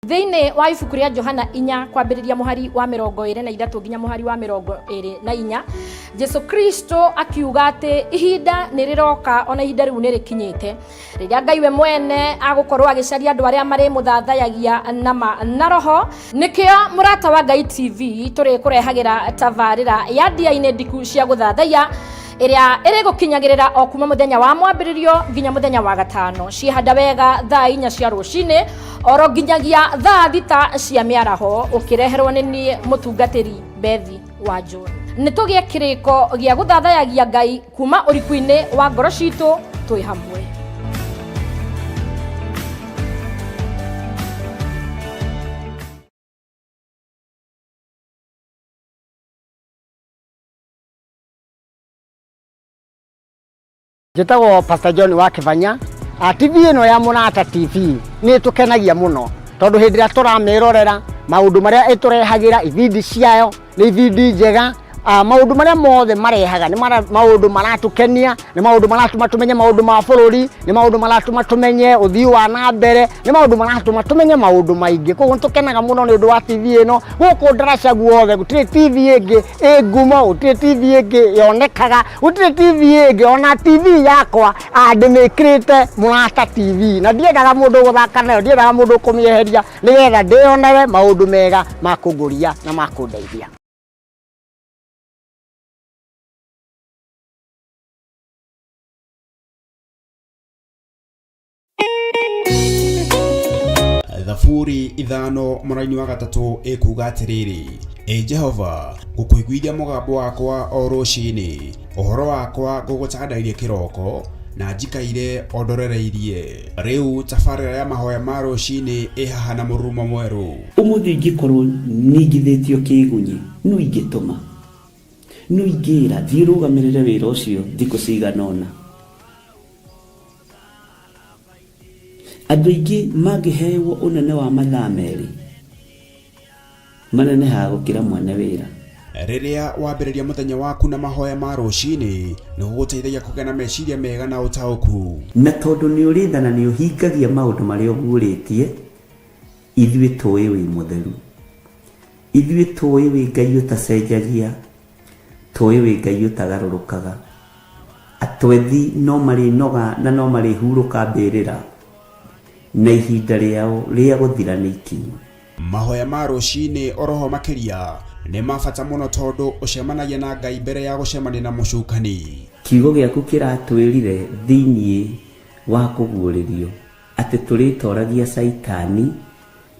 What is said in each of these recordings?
Thiini wa ibuku ria Johana 4 kwambiriria muhari wa 23 nginya muhari wa 24, Jesu Kristo akiuga ati ihinda niriroka ona ihinda riu nirikinyite riria Ngai we mwene agukorwo agicaria andu aria mari muthathayagia na roho. Nikio murata wa Ngai TV turi kurehagira tabarira ya dia-ini ndiku cia guthathaya iria iri gukinyagirira o kuma muthenya wa mwambiririo nginya muthenya wa gatano ciihanda wega thaa 4 cia rucini oro nginyagia thaa 6 cia miaraho ukireherwo ni nie mutungatiri Bethi wa John. Nitugie kiriko gia guthathayagia Ngai kuma urikuini wa ngoro citu twi hamwe. Njĩtagwo Pastor John wa Kĩbanya. TV ĩno ya Mũrata TV nĩ tũkenagia mũno tondũ hĩndĩ ĩrĩa tũramerorera maũndũ marĩa ĩtũrehagĩra ibindi ciayo nĩ ibindi njega. Maũndũ marĩa mothe marehaga nĩ maũndũ maratũkenia, nĩ maũndũ maratũma tũmenye maũndũ ma bũrũri, nĩ maũndũ maratũma tũmenye ũthii wa na mbere, nĩ maũndũ maratũma tũmenye maũndũ maingĩ. Koguo tũkenaga mũno nĩ ũndũ wa TV ĩno. Gũkũ ndaraca guothe gũtirĩ TV ĩngĩ ngumo, gũtirĩ TV ĩngĩ yonekaga, gũtirĩ TV ĩngĩ. Ona TV yakwa ndĩmĩkĩrĩte Mũrata TV, na ndiendaga mũndũ gũthaka nayo, ndiendaga mũndũ kũmĩeheria, nĩgetha ndĩonewe maũndũ mega ma kũngũria na ma kũndeithia. Thaburi 5 mũraini wa 3 ikuga atiriri: Jehova ngukuiguithia mugambo wakwa o rucini, uhoro wakwa ngũgũcakandairie kiroko na njikaire ondorereirie. Riu tabarĩra ya mahoya ma rucini ihaha na mũrurumo mweru. Umuthi ingĩkorwo ningithĩtio kĩgunyi no ingĩtũma, no ingĩra thiĩ rũgamĩrĩre wĩra ũcio thikũ cigana ũna. Andũ aingĩ mangĩheyo ũnene wa mathaa merĩ manenehaga gũkĩra mwene wĩra. Rĩrĩa wambĩrĩria mũthenya waku na mahoya ma rũcinĩ nĩ gũgũteithagia kũgĩa na meciria mega na ũtaũku. Na tondũ nĩ ũrĩtha na nĩ ũhingagia maũndũ marĩa ũguũrĩtie, ithuĩ tũĩ wĩ mũtheru, ithuĩ tũĩ wĩ Ngai ũtacenjagia, tũĩ wĩ Ngai ũtagarũrũkaga. Atwethi no marĩnoga na no marĩhurũka mbĩrĩra, na ihinda rĩao rĩa gũthira nĩ ikinyu. Mahoya ma rũcinĩ oroho makĩria nĩ mabata mũno tondũ ũcemanagia na Ngai mbere ya gũcemania na mũcukani. Kiugo gĩaku kĩratwĩrire thĩinĩ wa kũguũrĩrio atĩ tũrĩtoragia Saitani,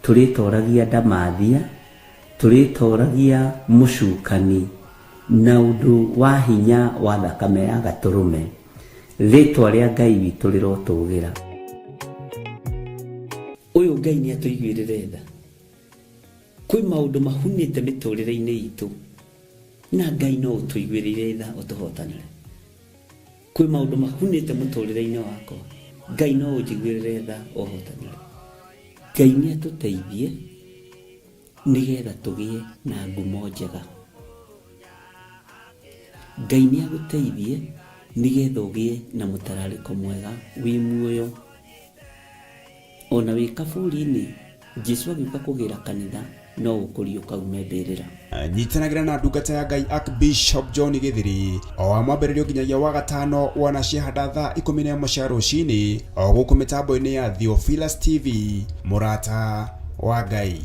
tũrĩtoragia Ndamathia, tũrĩtoragia mũcukani na ũndũ wa hinya wa thakame ya Gatũrũme. Rĩtwa rĩa Ngai witũ rĩrotũgĩra. Uyu Ngai nĩ atũiguĩrĩre tha. Kwĩ maũndũ mahunĩte mĩtũrĩre-inĩ itũ, na Ngai no ũtũiguĩrĩre tha ũtũhotanĩre. Kwĩ maũndũ mahunĩte mũtũrĩre-inĩ wakwa, Ngai no ũnjiguĩrĩre tha ũhotanĩre. Ngai nĩ atũteithie nĩgetha tũgĩe na ngumo njega. Ngai nĩ agũteithie nĩgetha ũgĩe na mũtararĩko mwega wĩ muoyo. Ona wĩ kaburi-inĩ, Jesu agĩũka kũgĩra kanitha no ũkũrio kaume mbĩrĩra. Nyitanagĩra na ndungata ya Ngai Archbishop John Gĩthiri o wa mwambĩrĩrio nginyagia wa gatano wona ciahanda thaa 11 cia rũcinĩ o gũkũ mĩtambo-inĩ ya Theophilus TV, Mũrata wa Ngai.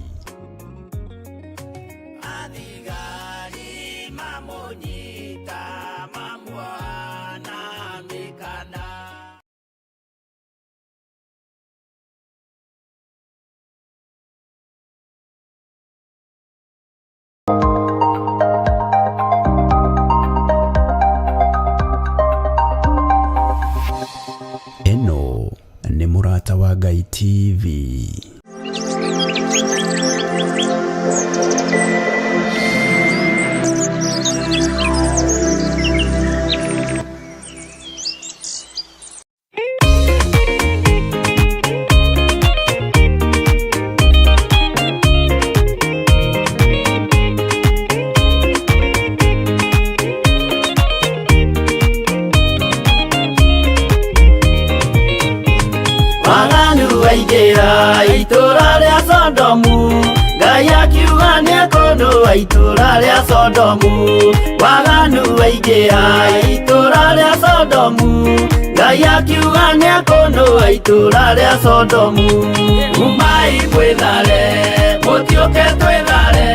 Eno nĩ Mũrata wa Ngai TV. Waganu waigĩra itũra rĩa Sodomu, Ngai akiuga nĩekũnũa itũra rĩa Sodomu. Waganu waigĩra itũra rĩa Sodomu, Ngai akiuga nĩekũnũa itũra rĩa Sodomu. Umai mwĩthare, mũtiũke twĩthare,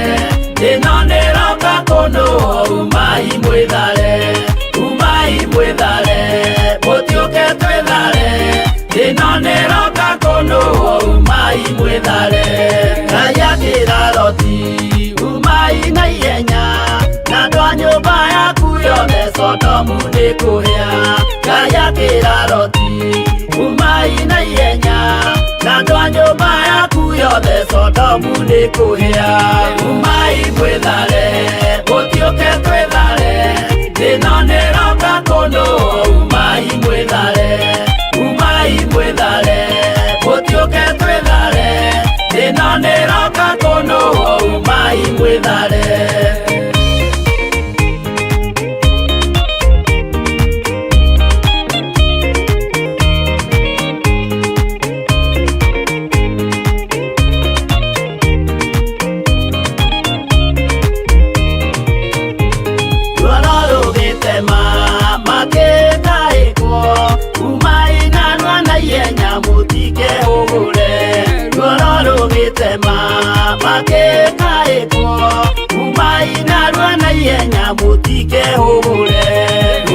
ĩno nĩroka kũnũa. Umai mwĩthare, umai mwĩthare, mũtiũke twĩthare, ĩno nĩroka kũnũa. Umai mwĩthare. Ngai akĩra Loti, umai na ihenya, na andũ a nyũmba yaku yothe Sodomu nĩkũhĩa. Ngai akĩra Loti, umai na ihenya, na andũ a nyũmba yaku yothe Sodomu nĩkũhĩa. Umai mwĩthare, mũtiũke twĩthare, ĩno nĩroka kũnũa. Umai mwĩthare, umai mwĩthare, mũtiũke twĩthare, ĩno nĩroka kũnũa. Umai mwĩthare.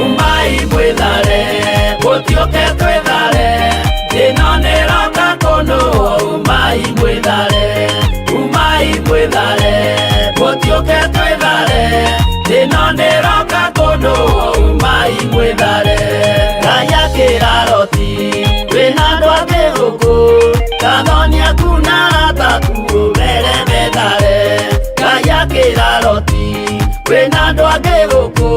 Umai mwĩthare, mũtiũke twĩthare, ĩno nĩroka kũnũa. Umai mwĩthare, umai mwĩthare, mũtiũke twĩthare, ĩno nĩroka kũnũa. Umai mwĩthare. Ngai akĩra Loti, wĩna andũ angĩ gũkũ, Gathoni aku na arataku ũmere methare. Ngai akĩra Loti, wĩna andũ angĩ gũkũ,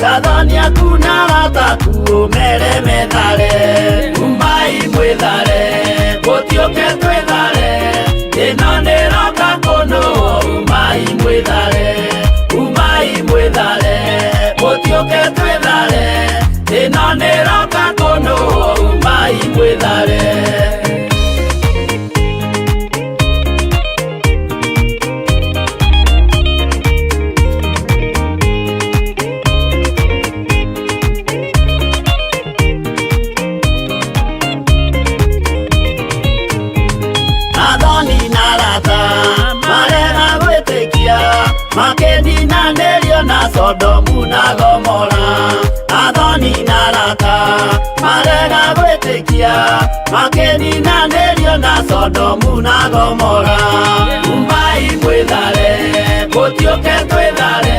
Gathoni aku na arataku ũmere methare. Umai mwĩthare, mũtiũke twĩthare, ĩno nĩroka kũnũa. Umai mwĩthare, umai mwĩthare, mũtiũke twĩthare, ĩno nĩroka kũnũa. Umai mwĩthare. Makĩninanĩrio na Sodomu na Gomora. Athoni na arata marega gwĩtĩkia, makĩninanĩrio na Sodomu na Gomora. Umai mwĩthare, mũtiũke twĩthare,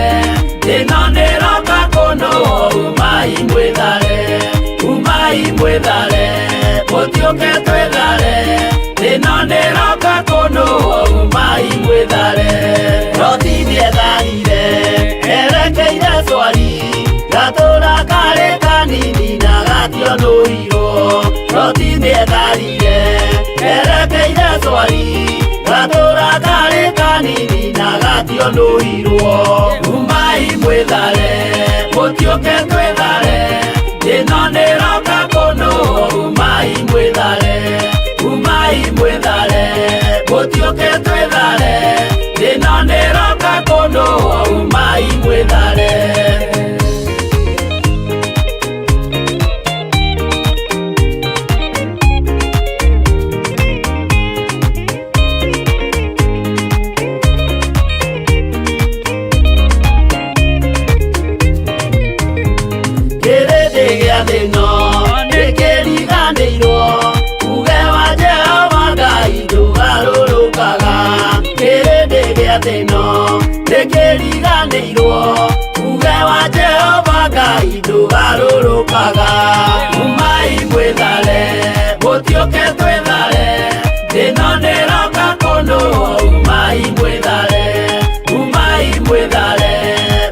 ĩno nĩroka kũnũa. Umai mwĩthare, umai mwĩthare, mũtiũke twĩthare, ĩno nĩroka kũnũa. Umai mwĩthare. Loti nĩetharire, erekeire Zoari, gatũra karĩ kanini na gationũirwo. Loti nĩetharire, erekeire Zoari, gatũra karĩ kanini na gationũirwo. Umai mwĩthare, mũtiũke twĩthare, ĩno nĩroka kũnũa. Umai mwĩthare, umai mwĩthare, mũtiũke twĩthare, ĩno nĩroka kũnũa. Umai mwĩthare. Kĩrĩndĩ gĩa thĩ ĩno nĩkĩriganĩirwo, uge wa Jehova Ngai ndũgarũrũkaga. Kĩrĩndĩ gĩa thĩ ĩno nĩkĩriganĩirwo, uge wa Jehova Ngai ndũgarũrũkaga. Umai mwĩthare, mũtiũke twĩthare, ĩno nĩroka kũnũa. Umai mwĩthare, umai mwĩthare,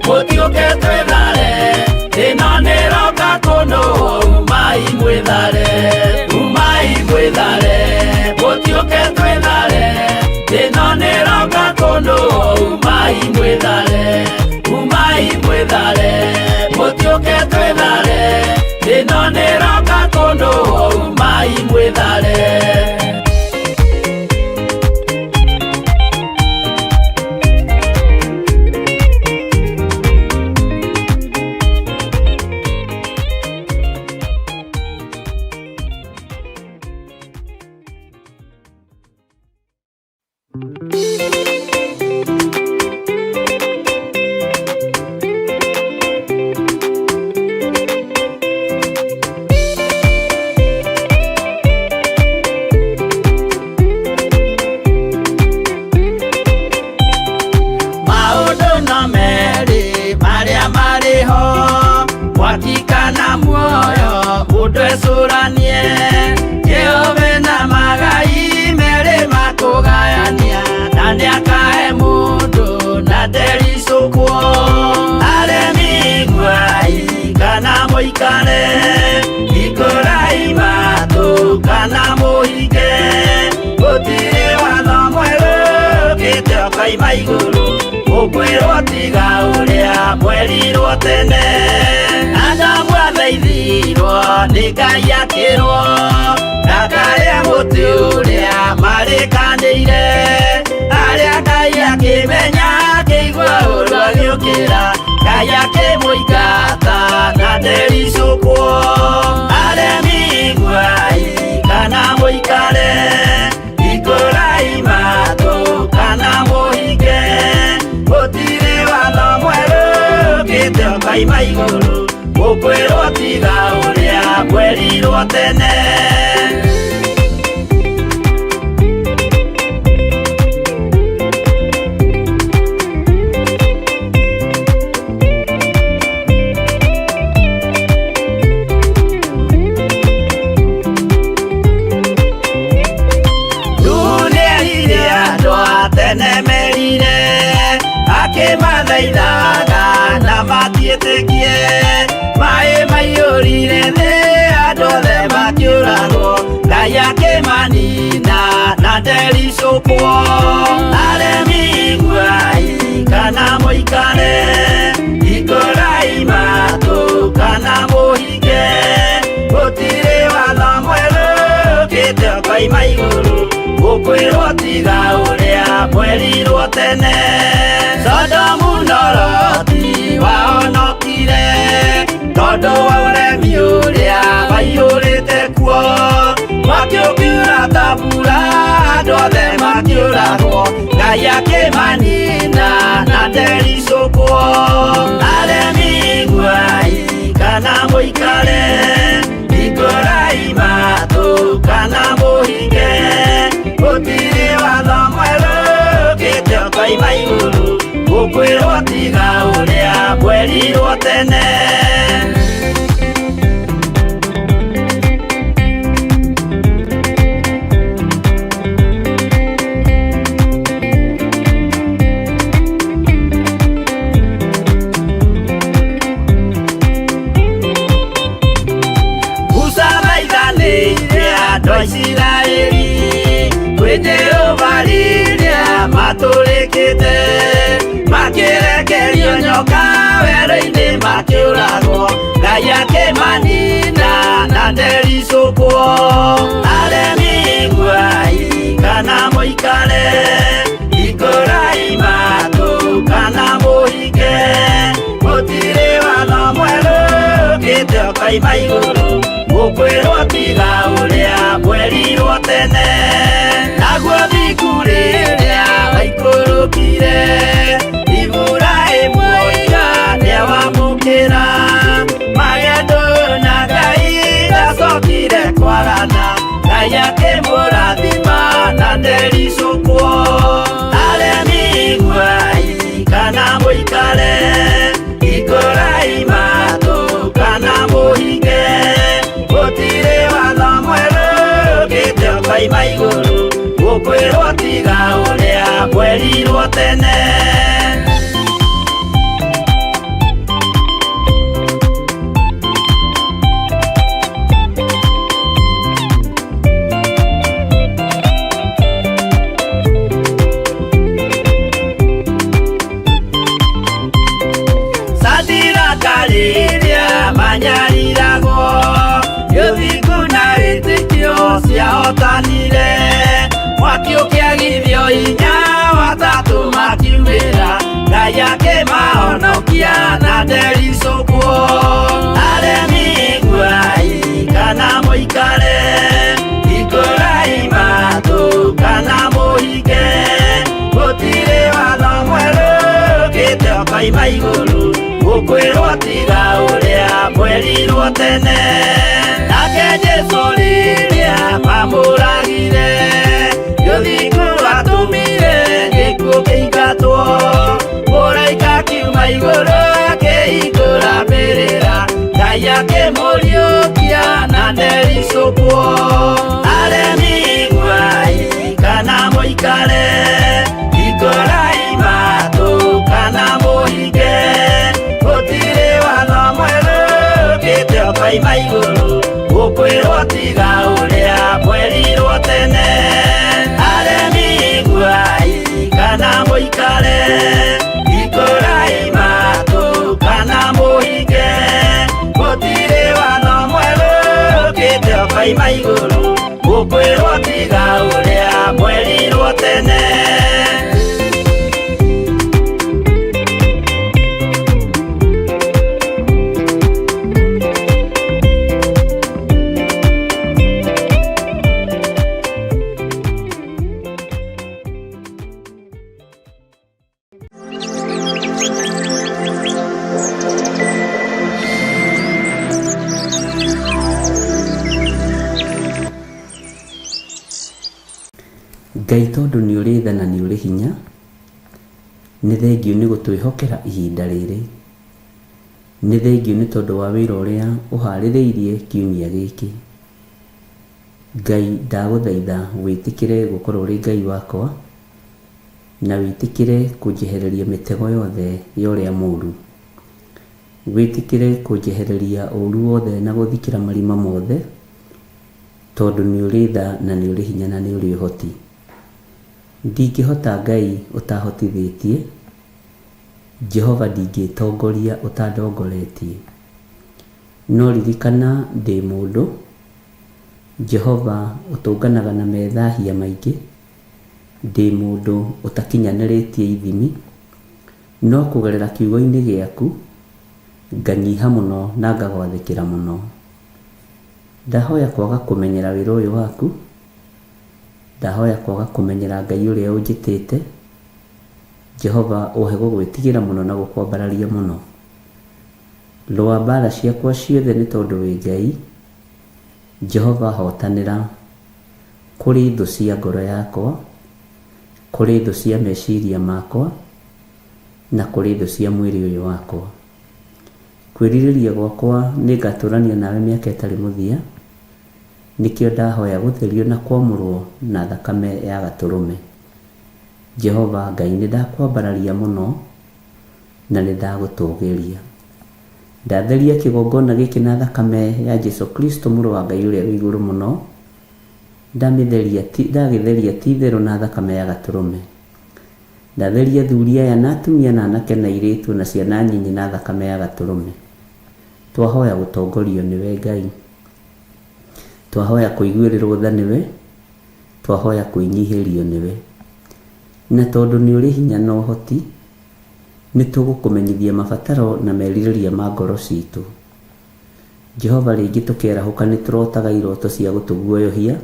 mũtiũke twĩthare, ĩno nĩroka kũnũa. Umai mwĩthare, umai mwĩthare, mũtiũke twĩthare, ĩno nĩroka kũnũa. Umai mwĩthare, umai mwĩthare, mũtiũke twĩthare, ĩno nĩroka kũnũa. Umai mwĩthare. Wakikana muoyo udwesuranie Jehova na magai mere makugayania na ndiakahe mundu na ndericukwo aremi gwai kana muikare ikurai matu kana muhige gutiri watho mweru kite okaima iguru ukwirwo tiga uria mwerirwo tene Adamu athaithirwo nĩ Ngai akĩrwo ndakarĩa mũtĩ ũrĩa marĩkanĩire arĩa Ngai akĩmenya akĩigua ũndũ agĩũkĩra Ngai akĩmũingata na ndericũkwo aremi gwai kana mũikare ikũrai matũ kana mũhinge gũtirĩ watho mwerũ ũkĩte ũkaima igũrũ ukwirwo tiga uria mwerirwo tene dunia ire andũ a tene merire akĩmathaithaga na matiĩtĩkie Mae maiyũrire thĩ andũ othe makĩũragwo Ngai akĩmanina na ndericũkwo aremi gwai kana mũikare ikũrai matũ kana mũhinge gũtirĩ watho mwerũ ũkĩte ũkaima igũrũ ũkwĩrwo tiga ũrĩa mwerirwo tene Sodomu na Loti wahonokire tondũ wa ũremi ũrĩa waiyũrĩte kuo mwaki ũkiura ta mbura andũ othe makĩũragwo Ngai akĩmanina na ndericũkwo aremi gwai kana mũikare ikũrai matũ kana mũhinge gũtirĩ watho mwerũ ũkĩte ũkaima igũrũ ũkwĩrwo tiga ũrĩa mwerirwo tene Isiraeli kwĩ Jehova rĩrĩa matũrĩkĩte makĩrekerio nyoka werũ-inĩ makĩũragwo Ngai akĩmanina na ndericũkwo aremi gwai kana mũikare ikũrai matũ kana mũhinge gũtirĩ watho mwerũ ũkĩte ũkaima igũrũ ũkwĩrwo tiga ũrĩa mwerirwo tene naguo thiku rĩrĩa waikũrũkire Iburahĩmu oiga nĩawamũkĩra magendo na Ngai ndacokire kwarana Ngai akĩmũrathima na ndericũkwo aremi gwai kana mũikare ikũrai matũ kana mũhinge gũtirĩ watho mwerũ ũkĩte ũkaima igũrũ ũkwĩrwo tiga ũrĩa mwerirwo tene Sadiraka rĩrĩa manyariragwo gĩthiku na wĩtĩkio ciahotanire mwaki ũkĩagithio hinya watatũ makiumĩra Ngai akĩmahonokia na ndericũkwo aremi gwai kana mũikare ikũrai matũ kana mũhinge faima iguru gukwirwo tiga uria mwerirwo tene nake Jesu riria mamuragire yuthingu atumire gikuo kiingatwo muraika kiuma iguru akihingura mbirira Ngai akimuriukia na ndericukwo aremi iguai kana muikare ikorai matu kana muhinge gutire watho mweru ukite faima iguru gukwirwo tiga uria mwerirwo tene aremi iguai kana muikare ikorai matu kana muhinge gutire watho mweru ukite faima iguru gukwirwo tiga uria mwerirwo tene Ngai tondu ni uri tha na ni uri hinya ni thengiu ni gutwihokera ihinda riri ni thengiu ni tondu wa wira uria uhaririirie kiumia giki Ngai ndaguthaitha witikire gukorwo uri Ngai wakwa na witikire kunjehereria mitego yothe ya uria muru witikire kunjehereria uru wothe na guthikira marima mothe tondu ni uri tha na ni uri hinya na ni uri uhoti ndingihota Ngai utahotithitie Jehova ndingitongoria utandongoretie no ririkana ndi mundu Jehova utunganaga na methahia maingi ndi mundu utakinyaniritie ithimi no kugerera kiugo-ini giaku nganyiha muno na ngagwathikira muno ndahoya kwaga kumenyera wira uyu waku ndahoya kwaga kumenyera Ngai uria unjitite Jehova uhe gugwitigira muno na gukwambararia muno rwa mbara ciakwa ciothe ni tondu wi Ngai Jehova hotanira kuri thu cia ngoro yakwa kuri thu cia meciria makwa na kuri thu cia mwiri uyu wakwa kwiririria gwakwa ni ngaturania nawe miaka itari muthia nikio ndahoya gutherio na kwamurwo na thakame ya gaturume Jehova Ngai ni ndakwambararia muno na ni ndagutugiria ndatheria kigongona giki na thakame ya Jesu Kristo muru wa Ngai uria wi iguru muno ndagitheria titheru na thakame ya gaturume ndatheria thuria ya na atumia na anake na iritu na ciana nyinyi na thakame ya gaturume twahoya gutongorio niwe Ngai twahoya kuiguirirwo tha niwe twahoya kuinyihirio niwe na tondu ni uri hinya na uhoti ni tugukumenyithia mabataro na meririria ma ngoro citu Jehova ringi tukerahuka ni turotaga iroto cia gutuguoyohia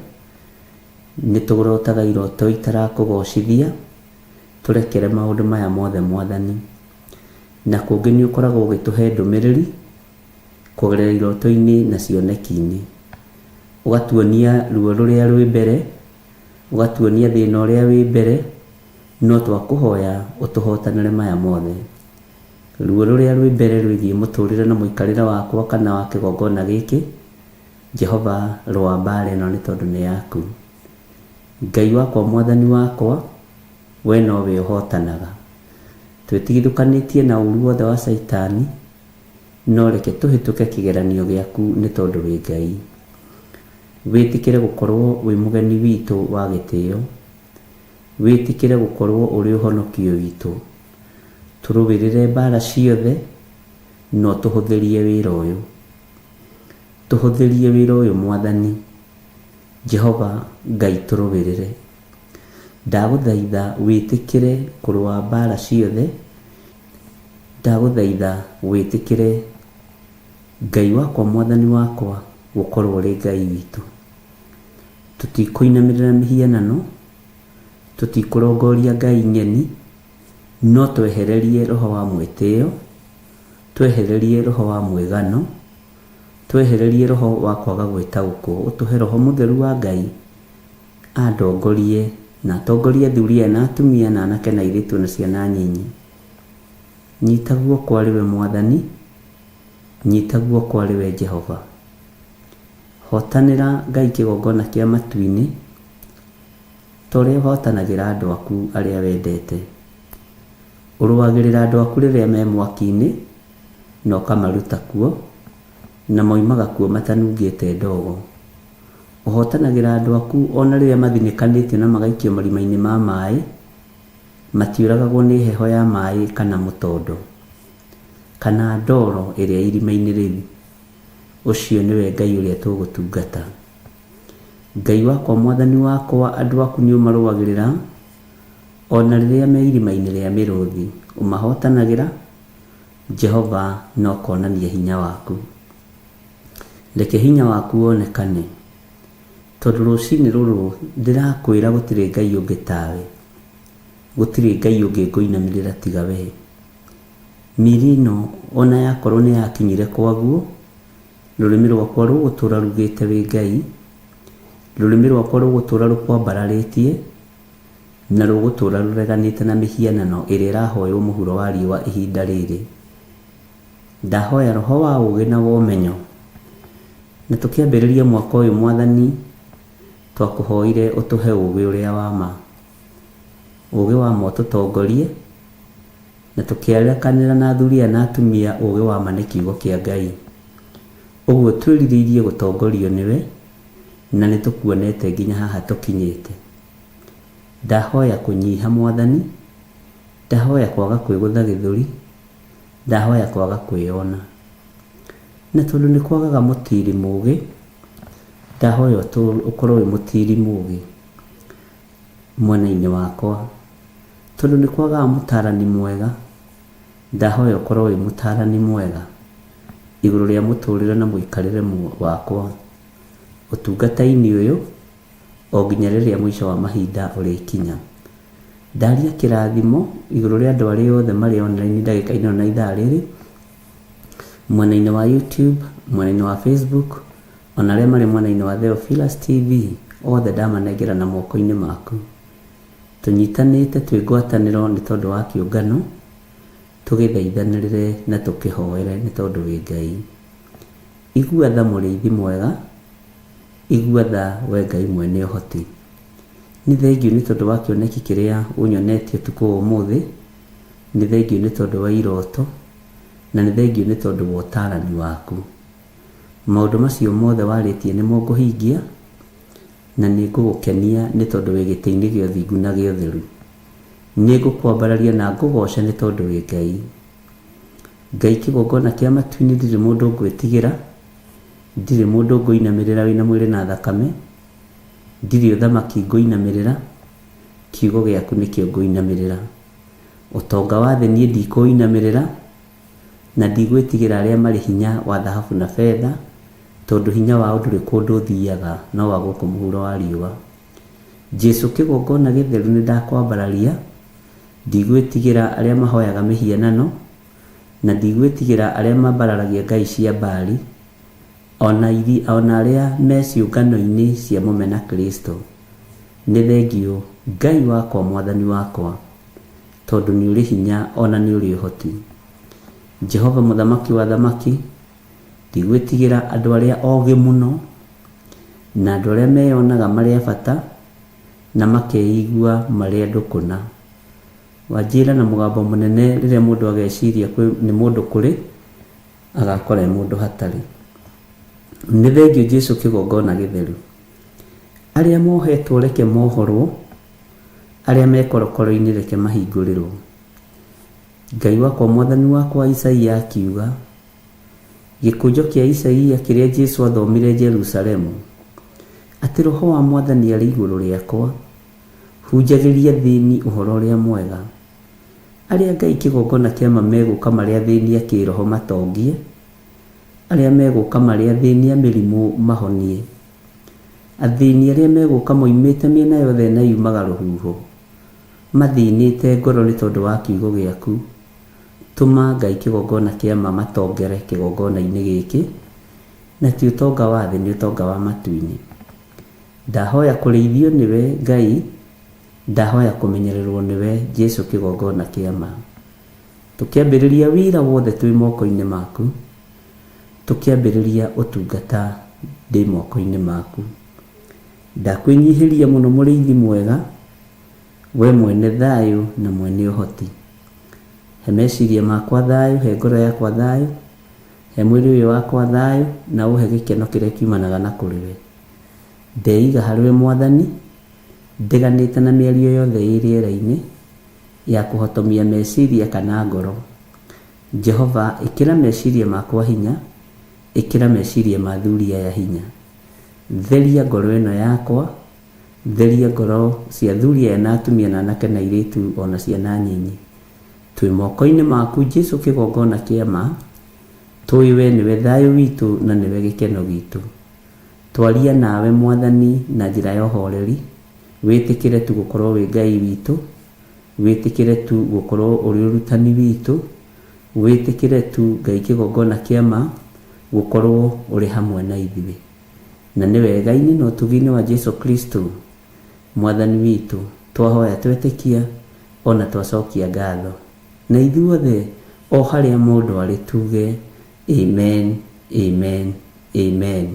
ni turotaga iroto itarakugocithia turekere maundu maya mothe Mwathani na kungi ni ukoragwo ugituhe ndumiriri kugerera iroto-ini na cioneki-ini ugatuonia ruo ruria rwi mbere ugatuonia thina uria wi mbere no twakuhoya utuhotanire maya mothe ruo ruria rwi mbere rwigie muturire na muikarire wakwa kana wa kigongona giki Jehova rwa mbara ino ni tondu ni yaku Ngai wakwa Mwathani wakwa we nowe uhotanaga twitigithukanitie na uru wothe wa Saitani no reke tuhituke kigeranio giaku ni tondu wi Ngai witikire gukorwo wi mugeni witu wa gitio witikire gukorwo uri uhonokio witu turubirire mbara ciothe no tuhuthirie wira uyu Mwathani Jehova Ngai turubirire ndaguthaitha witikire kurwa mbara ciothe ndaguthaitha witikire Ngai wakwa Mwathani wakwa gukorwo uri Ngai witu tutikuinamirira mihianano tutikurongoria Ngai nyeni no twehererie roho wa mwĩtĩo, twehererie roho wa mwĩgano, twehererie roho wa kwaga gwĩtaũkwo. Ũtũhe roho mũtheru wa Ngai andongorie na atongorie athuri na atumia na anake na airĩtu na ciana nyinyi. Nyita guoko arĩwe Mwathani, nyita guoko arĩwe Jehova. Hotanĩra Ngai kĩgongona kĩa matu-inĩ ta ũrĩa ũhotanagĩra andũ aku arĩa wendete. Ũrũagĩrĩra andũ aku rĩrĩa me mwaki-inĩ na ũkamaruta kuo na moimaga kuo matanungĩte ndogo. Ũhotanagĩra andũ aku ona rĩrĩa mathinĩkanĩtio na magaikio marima-inĩ ma maĩ, matiũragagwo nĩ heho ya maĩ kana mũtondo kana ndoro ĩrĩa irima-inĩ rĩu. Ũcio nĩwe Ngai ũrĩa tũgũtungata. Ngai wakwa, Mwathani wakwa, andũ aku nĩ ũmarũagĩrĩra ona rĩrĩa me irima-inĩ rĩa mĩrũthi, ũmahotanagĩra Jehova, no konania hinya waku. Reke hinya waku wonekane, tondũ rũcinĩ rũrũ ndĩrakwĩra gũtirĩ Ngai ũngĩ tawe, gũtirĩ Ngai ũngĩ ngũinamĩrĩra tiga we. Mĩri ĩno ona yakorwo nĩ yakinyire kwaguo, rũrĩmĩ rwakwa rũgũtũra rugĩte wĩ Ngai, rũrĩmĩ rwakwa rũgũtũra rũkwambararĩtie na rũgũtũra rũreganĩte na mĩhianano ĩrĩa ĩrahoywo mũhuro wa riũa ihinda rĩrĩ. Ndahoya roho wa ũũgĩ na wa ũmenyo, na tũkĩambĩrĩria mwaka ũyũ Mwathani, twakũhoire ũtũhe ũũgĩ ũrĩa wa ma, ũũgĩ wa ma ũtũtongorie, na tũkĩarekanĩra na athuri na atumia ũũgĩ wa ma nĩ kiugo kĩa Ngai. Ũguo twĩrirĩirie gũtongorio nĩwe na nĩ tũkuonete nginya haha tũkinyĩte. Ndahoya kũnyiha Mwathani, ndahoya kwaga kwĩgũtha gĩthũri, ndahoya kwaga kwĩona. Na tondũ nĩ kwagaga mũtiri mũũgĩ, ndahoya ũkorwo wĩ mũtiri mũũgĩ mwena-inĩ wakwa. Tondũ nĩ kwagaga mũtarani mwega, ndahoya ũkorwo wĩ mũtarani mwega igũrũ rĩa mũtũrĩre na mũikarĩre wakwa ũtungata-inĩ ũyũ o nginya rĩrĩa mũico wa mahinda ũrĩkinya. Ndaria kĩrathimo igũrũ rĩa andũ arĩa othe marĩ online ndagĩka-inĩ ona ithaa rĩrĩ, mwena-inĩ wa YouTube, mwena-inĩ wa Facebook, ona arĩa marĩ mwena-inĩ wa Theophilus TV, othe ndamanengera na moko-inĩ maku. Tũnyitanĩte twĩ ngwatanĩro nĩ tondũ wa kĩũngano, tũgĩthaithanĩrĩre na tũkĩhoere nĩ tondũ wĩ Ngai. Igua tha mũrĩithi mwega, igua tha we Ngai mwene ũhoti. Nĩ thengiũ nĩ tondũ wa kĩoneki kĩrĩa ũnyonetie ũtukũ wa ũmũthĩ, nĩ thengiũ nĩ tondũ wa iroto, na nĩ thengiũ nĩ tondũ wa ũtaarani waku. Maũndũ macio mothe warĩtie nĩmo ngũhingia, na nĩ ngũgũkenia nĩ tondũ wĩ gĩtĩ-inĩ gĩa ũthingu na gĩa ũtheru. Nĩ ngũkwambararia na ngũgoca nĩ tondũ wĩ Ngai. Ngai kĩgongona kĩa matu-inĩ ndirĩ mũndũ ngwĩtigĩra, ndirĩ mũndũ ngũinamĩrĩra wĩna mwĩrĩ na thakame, ndirĩ ũthamaki ngũinamĩrĩra, kiugo gĩaku nĩkĩo ngũinamĩrĩra. Ũtonga wa thĩ niĩ ndikũinamĩrĩra, na ndigwĩtigĩra arĩa marĩ hinya wa thahabu na betha, tondũ hinya wao ndũrĩ kũndũ ũthiaga no wa gũkũ mũhuro wa riũa. Jesu kĩgongona gĩtheru nĩ ndakwambararia, ndigwĩtigĩra arĩa mahoyaga mĩhianano, na ndigwĩtigĩra arĩa mambararagia ngai cia Baali, ona arĩa me ciũngano-inĩ cia mũmena Kristo. Nĩ thengiũ Ngai wakwa, Mwathani wakwa, tondũ nĩ ũrĩ hinya ona nĩ ũrĩ ũhoti. Jehova mũthamaki wa thamaki, ndigwĩtigĩra andũ arĩa ogĩ mũno na andũ arĩa meyonaga marĩ a bata na makeigua marĩ andũ kũna. Wanjĩra na mũgambo mũnene rĩrĩa mũndũ ageciria nĩ mũndũ kũrĩ, agakora mũndũ hatarĩ. Nĩ thengiũ Jesu kĩgongona gĩtheru. Arĩa mohetwo reke mohorwo, arĩa mekorokoro-inĩ reke mahingũrĩrwo. Ngai wakwa, Mwathani wakwa, Isaia akiuga, gĩkũnjo kĩa Isaia kĩrĩa Jesu athomire Jerusalemu, atĩ Roho wa Mwathani arĩ igũrũ rĩakwa, hunjagĩria thĩĩni ũhoro ũrĩa mwega. Arĩa Ngai kĩgongona kĩama megũka marĩ athĩĩni a kĩroho matongie, arĩa megũka marĩ athĩĩni a mĩrimũ mahonie, athĩĩni arĩa megũka moimĩte mĩena yothe na yumaga rũhuho, mathinĩte ngoro nĩ tondũ wa kiugo gĩaku. Tũma Ngai kĩgongona kĩa ma matongere kĩgongona-inĩ gĩkĩ, na ti ũtonga wa thĩ, nĩ ũtonga wa matu-inĩ. Ndahoya kũrĩithio nĩwe Ngai, ndahoya kũmenyererwo nĩwe Jesu kĩgongona kĩa ma. Tũkĩambĩrĩria wĩra wothe twĩ moko-inĩ maku, tũkĩambĩrĩria ũtungata ndĩ moko-inĩ maku. Ndakwĩnyihĩria mũno mũrĩithi mwega, we mwene thayũ na mwene ũhoti. He meciria makwa thayũ, he ngoro yakwa thayũ, he mwĩrĩ ũyũ wakwa thayũ, na ũhe gĩkeno kĩrĩa kiumanaga na kũrĩwe. Ndeiga harĩwe Mwathani, ndiganĩte na mĩario yothe ĩ rĩera-inĩ ya kũhotomia meciria kana ngoro. Jehova, ĩkĩra meciria makwa hinya, ĩkĩra meciria ma thuri aya hinya. Theria ngoro ĩno yakwa, theria ngoro cia thuri aya na atumia na anake na airĩtu ona ciana nyinyi. Twĩ moko-inĩ maku Jesu kĩgongona kĩa ma, tũĩ we nĩwe thayũ witũ na nĩwe gĩkeno gitũ. Twaria nawe Mwathani na njĩra ya ũhoreri, wĩtĩkĩre tu gũkorwo wĩ Ngai witũ, wĩtĩkĩre tu gũkorwo ũrĩ ũrutani witũ, wĩtĩkĩre tu Ngai kĩgongona kĩa ma gũkorwo ũrĩ hamwe na ithuĩ. Na nĩ wega-inĩ na ũtugi-inĩ wa Jesu Kristo Mwathani witũ twahoya twetĩkia ona twacokia ngatho. Na ithuothe o harĩa mũndũ arĩ tuge amen, amen, amen.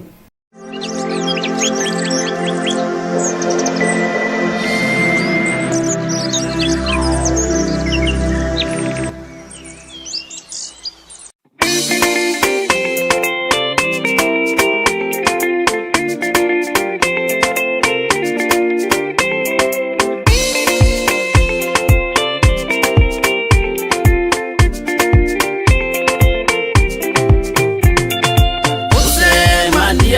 Usemanie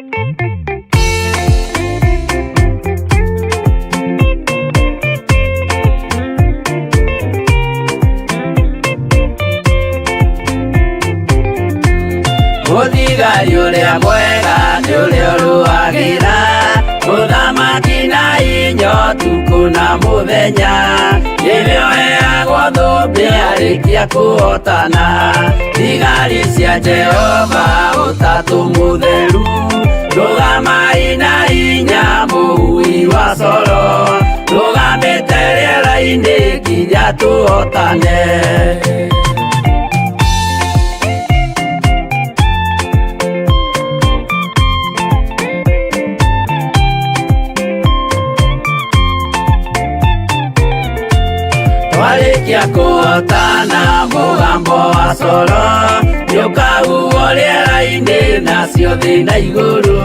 Mũthigari ũrĩa mwega nĩ ũrĩa ũrũagĩra mũthamaki na hinya ũtukũ na mũthenya, nĩwe ũheagwo thũmbĩ arĩkia kũhotana. Thigari cia Jehova ũtatũ mũtheru, rũgamai na hinya mũhui wa coro, rũgamĩte rĩera-inĩ nginya tũhotane. Twarĩkia kũhotana mũgambo wa coro nĩũkahuhwo rĩera-inĩ nacio thĩ na igũrũ,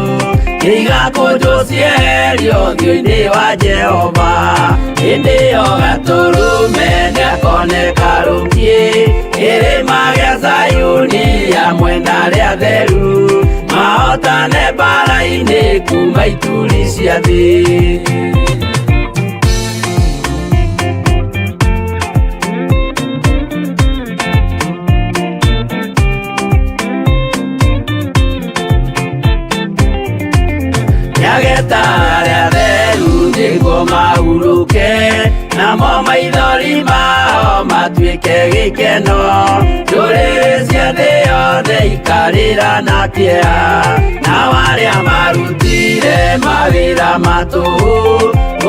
igakũnjwo cieherio ũthiũ-inĩ wa Jehova. Hĩndĩ ĩyo Gatũrũme nĩakoneka rũngĩ kĩrĩma gĩa Zayuni hamwe na arĩa atheru, mahotane mbara-inĩ kuma ituri cia thĩ. Nyageta arĩa atheru nĩguo mahurũke, namo maithori mao matuĩke gĩkeno. Ndũrĩrĩ cia thĩ yothe ikarĩra na kĩeha, nao arĩa marutire mawĩra matũhũ,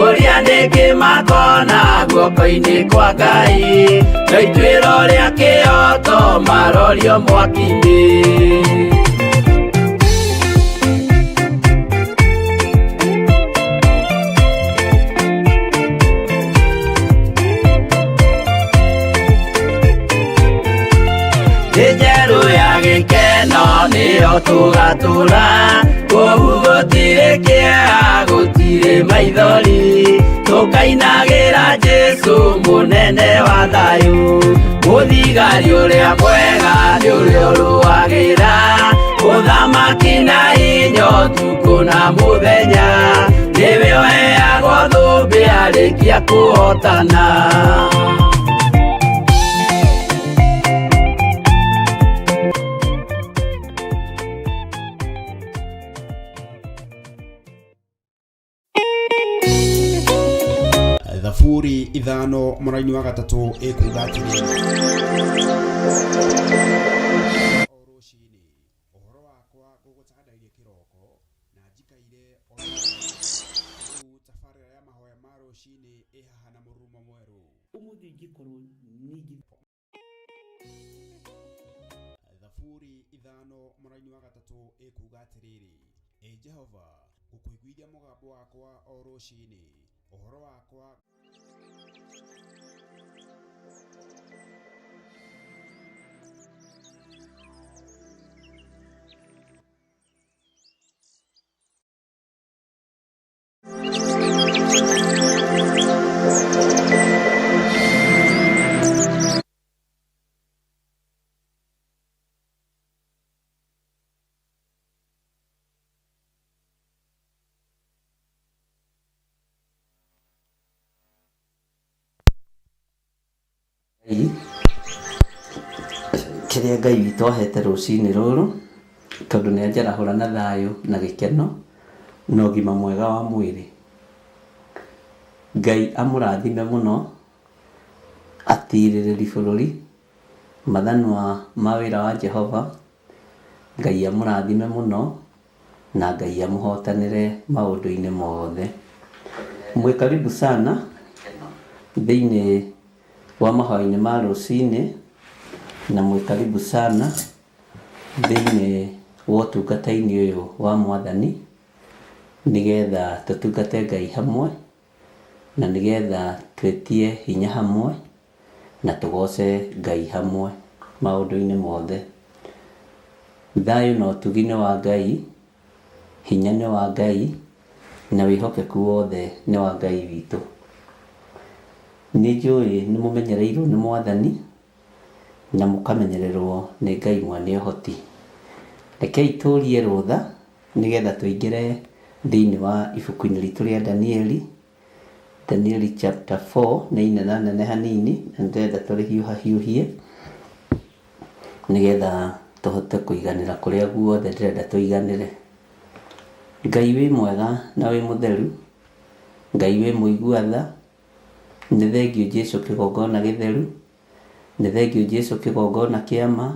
ũrĩa nĩngĩ makona guoko-inĩ kwa Ngai, na ituĩro rĩa kĩhoto marorio mwaki-inĩ. Njerũ ya gĩkeno nĩyo tũgatũra, kũu gũtirĩ kĩeha gũtirĩ maithori, tũkainagĩra Jesũ mũnene wa thayũ. Mũthigari ũrĩa mwega nĩ ũrĩa ũrũagĩra ũthamaki na hinya ũtukũ na mũthenya, nĩwe ũheagwo thũmbĩ arĩkia kũhotana. Thaburi ithano mũraini wa gatatũ ĩkuga atĩrĩ: o rũciinĩ ũhoro wakwa ngũgũcandairie kĩroko, na njikaire rĩu tabarĩra ya mahoya ma rũciinĩ ĩhaha na mũrurumo mwerũ. Thaburi ithano mũraini wa gatatũ ĩkuga atĩrĩrĩ: Jehova, ngũkũiguithia mũgambo wakwa o rũciinĩ, ũhoro wakwa kĩrĩa Ngai witũ ahete rũcinĩ rũrũ, tondũ nĩ anjarahũra na thayũ na gĩkeno na ũgima mwega wa mwĩrĩ. Ngai amũrathime mũno, atirĩrĩri bũrũri mathanwa ma wĩra wa Jehova. Ngai amũrathime mũno na Ngai amũhotanĩre maũndũ-inĩ mothe. Mwĩ karibu sana thĩinĩ wa mahoya-inĩ ma rũcinĩ, na mwĩ karibu sana thĩinĩ wa ũtungata-inĩ ũyũ wa Mwathani, nĩgetha tũtungate Ngai hamwe, na nĩgetha twĩtie hinya hamwe, na tũgoce Ngai hamwe maũndũ-inĩ mothe. Thayũ na ũtugi nĩ wa Ngai, hinya nĩ wa Ngai, na wĩhokeku wothe nĩ wa Ngai witũ. Nĩ njũĩ nĩ mũmenyereirwo nĩ Mwathani na mũkamenyererwo nĩ Ngai mwene ũhoti. Rekei tũrie rũtha nigetha tuingire thiini wa ibuku-ini ritu ria Danieli chapter 4 nĩ inena nene hanini, na ndĩrenda tũrĩhiũhahiũhie nigetha tũhote kũiganĩra kũrĩa guothe ndĩrenda tũiganĩre. Ngai wĩ mwega na wĩ mũtheru, Ngai wĩ mũigua tha. Nĩ thengio Jesũ kĩgongona gĩtheru, nĩ thengio Jesũ kĩgongona kĩama.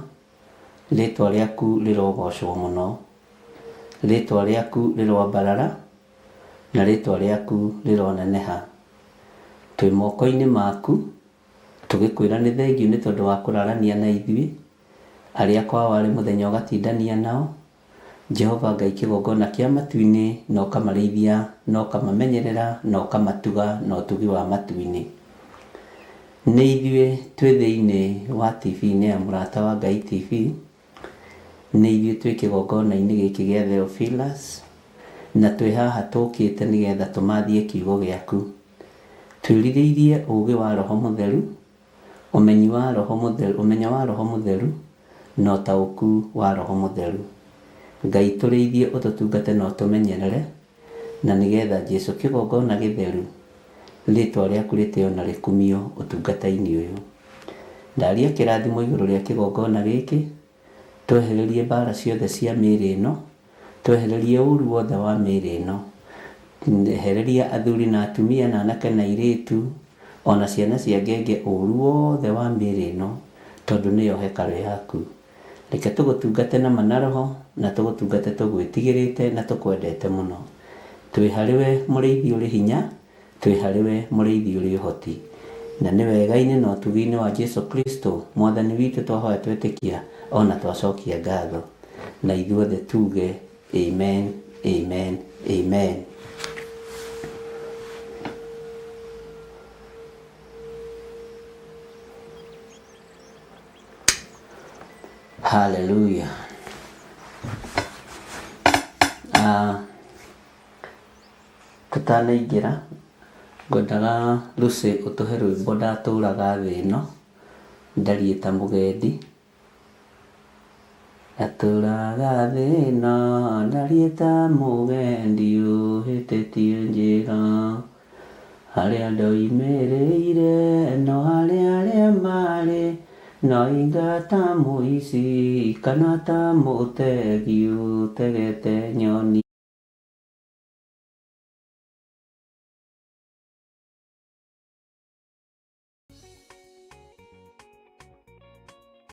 Rĩtwa rĩaku rĩrogocwo mũno, rĩtwa rĩaku rĩroambarara, na rĩtwa rĩaku rĩroneneha. Twĩ moko-inĩ maku tũgĩkwĩra nĩ thengio nĩ tondũ wa kũrarania na ithuĩ arĩa kwao arĩ mũthenya ũgatindania nao. Jehova Ngai kĩgongona kĩa matu-inĩ, na ũkamarĩithia, na ũkamamenyerera, na ũkamatuga na ũtugi wa matu-inĩ. Nĩ ithuĩ twĩ thĩinĩ wa TV-inĩ ya Mũrata wa Ngai TV, nĩ ithuĩ twĩ kĩgongona-inĩ gĩkĩ gĩa Theophilus, na twĩ haha tũkĩte nĩgetha tũmathie kiugo gĩaku. Twĩrirĩirie ũũgĩ wa Roho Mũtheru, ũmenyo wa Roho Mũtheru, na ũtaũku wa Roho Mũtheru. Ngai tũrĩithie ũtũtungate na ũtũmenyerere, na nĩgetha Jesũ kĩgongona gĩtheru rĩtwa rĩaku rĩtĩo na rĩkumio ũtungata-inĩ ũyũ. Ndaria kĩrathimo igũrũ rĩa kĩgongona gĩkĩ, twehererie mbara ciothe cia mĩĩrĩ ĩno, twehererie ũũru wothe wa mĩĩrĩ ĩno, ehereria athuri na atumia na anake na airĩtu, ona ciana cia ngenge ũũru wothe wa mĩĩrĩ ĩno, tondũ nĩyo hekarũ yaku. Reke tũgũtungate na ma na roho, na tũgũtungate tũgwĩtigĩrĩte na tũkwendete mũno. Twĩ harĩwe mũrĩithi ũrĩ hinya, twĩ harĩwe mũrĩithi ũrĩ ũhoti, na nĩ wega-inĩ na ũtugi-inĩ wa Jesũ Kristo mwathani witũ twahoya twĩtĩkia, ona twacokia ngatho, na ithuothe tuge amen, amen, amen. Hallelujah. Tũtanaingĩra, ngwendaga Lucy ũtũhe rwĩmbo ndatũraga thĩ ĩno, ndariĩ ta mũgendi. Ndatũraga thĩ ĩno, ndariĩ ta mũgendi ũhĩtĩtie njĩra, harĩa ndoimĩrĩire no harĩa arĩa marĩ, no ingata mũici kana ta mũtegi ũtegete nyoni.